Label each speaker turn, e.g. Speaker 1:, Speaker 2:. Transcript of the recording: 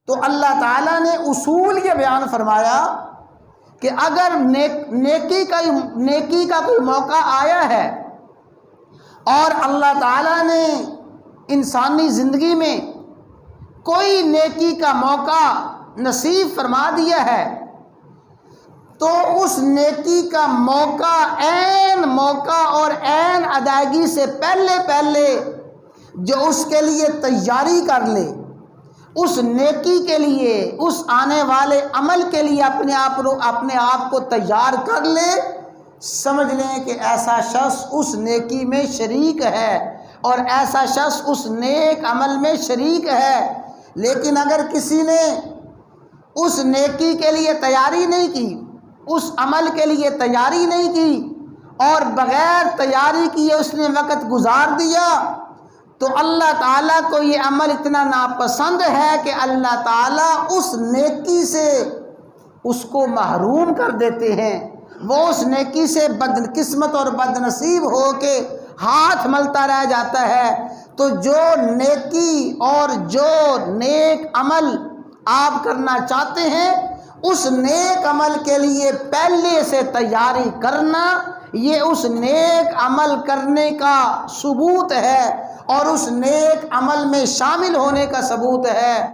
Speaker 1: تو اللہ تعالیٰ نے اصول یہ بیان فرمایا کہ اگر نیکی کا کوئی موقع آیا ہے اور اللہ تعالیٰ نے انسانی زندگی میں کوئی نیکی کا موقع نصیب فرما دیا ہے تو اس نیکی کا موقع اور عین ادائیگی سے پہلے جو اس کے لیے تیاری کر لے، اس نیکی کے لیے، اس آنے والے عمل کے لیے اپنے آپ کو تیار کر لے، سمجھ لیں کہ ایسا شخص اس نیکی میں شریک ہے اور ایسا شخص اس نیک عمل میں شریک ہے۔ لیکن اگر کسی نے اس نیکی کے لیے تیاری نہیں کی، اس عمل کے لیے تیاری نہیں کی اور بغیر تیاری کیے اس نے وقت گزار دیا تو اللہ تعالیٰ کو یہ عمل اتنا ناپسند ہے کہ اللہ تعالیٰ اس نیکی سے اس کو محروم کر دیتے ہیں۔ وہ اس نیکی سے بدقسمت اور بدنصیب ہو کے ہاتھ ملتا رہ جاتا ہے۔ تو جو نیکی اور جو نیک عمل آپ کرنا چاہتے ہیں، اس نیک عمل کے لیے پہلے سے تیاری کرنا، یہ اس نیک عمل کرنے کا ثبوت ہے اور اس نیک عمل میں شامل ہونے کا ثبوت ہے۔